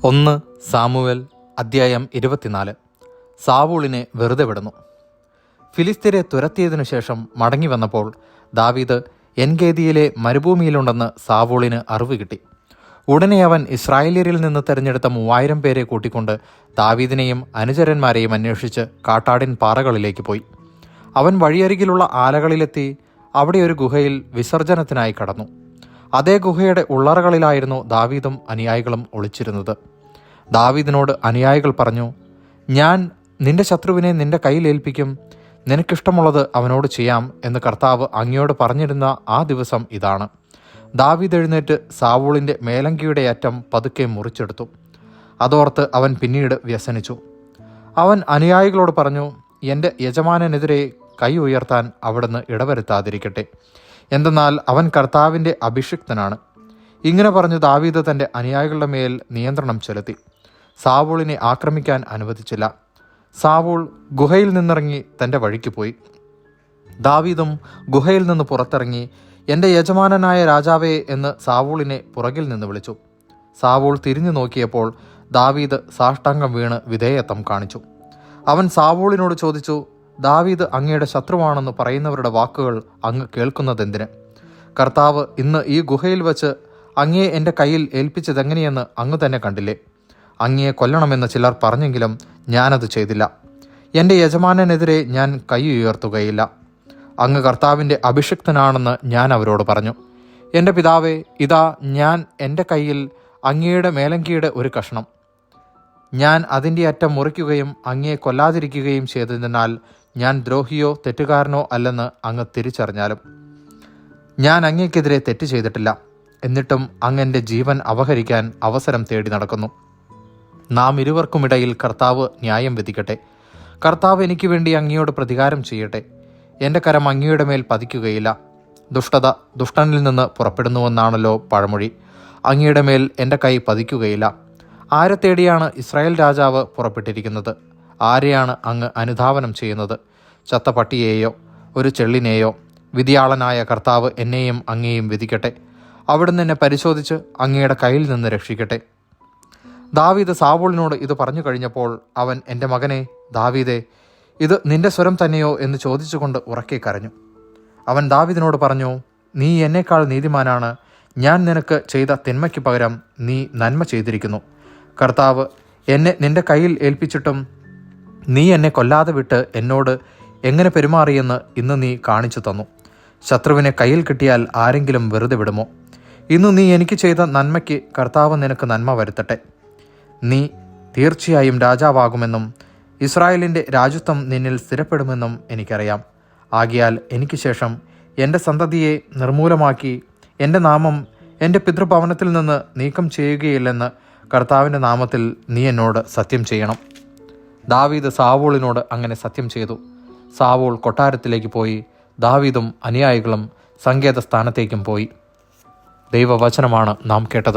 1 Samuel അദ്ധ്യായം 24. സാവൂളിനെ വെറുതെ വിടുന്നു. ഫിലിസ്ത്യരെ തുരത്തിയതിനു ശേഷം മടങ്ങി വന്നപ്പോൾ ദാവീദ് എൻഗേദിയിലെ മരുഭൂമിയിലുണ്ടെന്ന് സാവൂളിന് അറിവ് കിട്ടി. ഉടനെ അവൻ ഇസ്രായേല്യരിൽ നിന്ന് തെരഞ്ഞെടുത്ത 3000 പേരെ കൂട്ടിക്കൊണ്ട് ദാവീദിനെയും അനുചരന്മാരെയും അന്വേഷിച്ച് കാട്ടാടിൻ പാറകളിലേക്ക് പോയി. അവൻ വഴിയരികിലുള്ള ആലകളിലെത്തി അവിടെ ഒരു ഗുഹയിൽ വിസർജനത്തിനായി കടന്നു. അതേ ഗുഹയുടെ ഉള്ളറകളിലായിരുന്നു ദാവീദും അനുയായികളും ഒളിച്ചിരുന്നത്. ദാവീദിനോട് അനുയായികൾ പറഞ്ഞു, ഞാൻ നിന്റെ ശത്രുവിനെ നിന്റെ കയ്യിൽ ഏൽപ്പിക്കും, നിനക്കിഷ്ടമുള്ളത് അവനോട് ചെയ്യാം എന്ന് കർത്താവ് അങ്ങയോട് പറഞ്ഞിരുന്ന ആ ദിവസം ഇതാണ്. ദാവീദ് എഴുന്നേറ്റ് സാവൂളിൻ്റെ മേലങ്കിയുടെ അറ്റം പതുക്കെ മുറിച്ചെടുത്തു. അതോർത്ത് അവൻ പിന്നീട് വ്യസനിച്ചു. അവൻ അനുയായികളോട് പറഞ്ഞു, എൻ്റെ യജമാനെതിരെ കൈ ഉയർത്താൻ അവിടുന്ന് ഇടവരുത്താതിരിക്കട്ടെ, എന്തെന്നാൽ അവൻ കർത്താവിൻ്റെ അഭിഷിക്തനാണ്. ഇങ്ങനെ പറഞ്ഞു ദാവീദ് തൻ്റെ അനുയായികളുടെ മേൽ നിയന്ത്രണം ചെലുത്തി. സാവൂളിനെ ആക്രമിക്കാൻ അനുവദിച്ചില്ല. സാവൂൾ ഗുഹയിൽ നിന്നിറങ്ങി തൻ്റെ വഴിക്ക് പോയി. ദാവീദും ഗുഹയിൽ നിന്ന് പുറത്തിറങ്ങി, എൻ്റെ യജമാനനായ രാജാവേ എന്ന് സാവൂളിനെ പുറകിൽ നിന്ന് വിളിച്ചു. സാവൂൾ തിരിഞ്ഞു നോക്കിയപ്പോൾ ദാവീദ് സാഷ്ടാംഗം വീണ് വിധേയത്വം കാണിച്ചു. അവൻ സാവൂളിനോട് ചോദിച്ചു, ദാവീദ് അങ്ങയുടെ ശത്രുവാണെന്ന് പറയുന്നവരുടെ വാക്കുകൾ അങ്ങ് കേൾക്കുന്നതെന്തിന്? കർത്താവ് ഇന്ന് ഈ ഗുഹയിൽ വച്ച് അങ്ങയെ എൻ്റെ കയ്യിൽ ഏൽപ്പിച്ചതെങ്ങനെയെന്ന് അങ്ങ് തന്നെ കണ്ടില്ലേ? അങ്ങയെ കൊല്ലണമെന്ന് ചിലർ പറഞ്ഞെങ്കിലും ഞാനത് ചെയ്തില്ല. എൻ്റെ യജമാനെതിരെ ഞാൻ കൈ ഉയർത്തുകയില്ല. അങ്ങ് കർത്താവിൻ്റെ അഭിഷിക്തനാണെന്ന് ഞാൻ അവരോട് പറഞ്ഞു. എൻ്റെ പിതാവേ, ഇതാ ഞാൻ എൻ്റെ കയ്യിൽ അങ്ങയുടെ മേലങ്കിയുടെ ഒരു കഷ്ണം. ഞാൻ അതിൻ്റെ അറ്റം മുറിക്കുകയും അങ്ങയെ കൊല്ലാതിരിക്കുകയും ചെയ്തതിനാൽ ഞാൻ ദ്രോഹിയോ തെറ്റുകാരനോ അല്ലെന്ന് അങ്ങ് തിരിച്ചറിഞ്ഞാലും. ഞാൻ അങ്ങയ്ക്കെതിരെ തെറ്റ് ചെയ്തിട്ടില്ല. എന്നിട്ടും അങ്ങ് എൻ്റെ ജീവൻ അപഹരിക്കാൻ അവസരം തേടി നടക്കുന്നു. നാം ഇരുവർക്കുമിടയിൽ കർത്താവ് ന്യായം വിധിക്കട്ടെ. കർത്താവ് എനിക്ക് വേണ്ടി അങ്ങയോട് പ്രതികാരം ചെയ്യട്ടെ. എൻ്റെ കരം അങ്ങയുടെ മേൽ പതിക്കുകയില്ല. ദുഷ്ടത ദുഷ്ടനിൽ നിന്ന് പുറപ്പെടുന്നുവെന്നാണല്ലോ പഴമൊഴി. അങ്ങയുടെ മേൽ എൻ്റെ കൈ പതിക്കുകയില്ല. ആരെ തേടിയാണ് ഇസ്രായേൽ രാജാവ് പുറപ്പെട്ടിരിക്കുന്നത്? ആരെയാണ് അങ്ങ് അനുധാവനം ചെയ്യുന്നത്? ചത്ത പട്ടിയെയോ ഒരു ചെള്ളിനെയോ? വിധിയാളനായ കർത്താവ് എന്നെയും അങ്ങയെയും വിധിക്കട്ടെ. അവിടുന്ന് എന്നെ പരിശോധിച്ച് അങ്ങയുടെ കയ്യിൽ നിന്ന് രക്ഷിക്കട്ടെ. ദാവീദ് സാവൂളിനോട് ഇത് പറഞ്ഞു കഴിഞ്ഞപ്പോൾ അവൻ, എൻ്റെ മകനെ ദാവീദേ, ഇത് നിന്റെ സ്വരം തന്നെയോ എന്ന് ചോദിച്ചുകൊണ്ട് ഉറക്കെ കരഞ്ഞു. അവൻ ദാവീദിനോട് പറഞ്ഞു, നീ എന്നേക്കാൾ നീതിമാനാണ്. ഞാൻ നിനക്ക് ചെയ്ത തിന്മയ്ക്ക് പകരം നീ നന്മ ചെയ്തിരിക്കുന്നു. കർത്താവ് എന്നെ നിന്റെ കയ്യിൽ ഏൽപ്പിച്ചിട്ടും നീ എന്നെ കൊല്ലാതെ വിട്ട് എന്നോട് എങ്ങനെ പെരുമാറിയെന്ന് ഇന്ന് നീ കാണിച്ചു തന്നു. ശത്രുവിനെ കയ്യിൽ കിട്ടിയാൽ ആരെങ്കിലും വെറുതെ വിടുമോ? ഇന്ന് നീ എനിക്ക് ചെയ്ത നന്മയ്ക്ക് കർത്താവ് നിനക്ക് നന്മ വരുത്തട്ടെ. നീ തീർച്ചയായും രാജാവാകുമെന്നും ഇസ്രായേലിൻ്റെ രാജത്വം നിന്നിൽ സ്ഥിരപ്പെടുമെന്നും എനിക്കറിയാം. ആകയാൽ എനിക്ക് ശേഷം എൻ്റെ സന്തതിയെ നിർമൂലമാക്കി എൻ്റെ നാമം എൻ്റെ പിതൃഭവനത്തിൽ നിന്ന് നീക്കം ചെയ്യുകയില്ലെന്ന് കർത്താവിൻ്റെ നാമത്തിൽ നീ എന്നോട് സത്യം ചെയ്യണം. ദാവീദ് സാവൂളിനോട് അങ്ങനെ സത്യം ചെയ്തു. സാവൂൾ കൊട്ടാരത്തിലേക്ക് പോയി. ദാവീദും അനുയായികളും സങ്കേത സ്ഥാനത്തേക്കും പോയി. ദൈവവചനമാണ് നാം കേട്ടത്.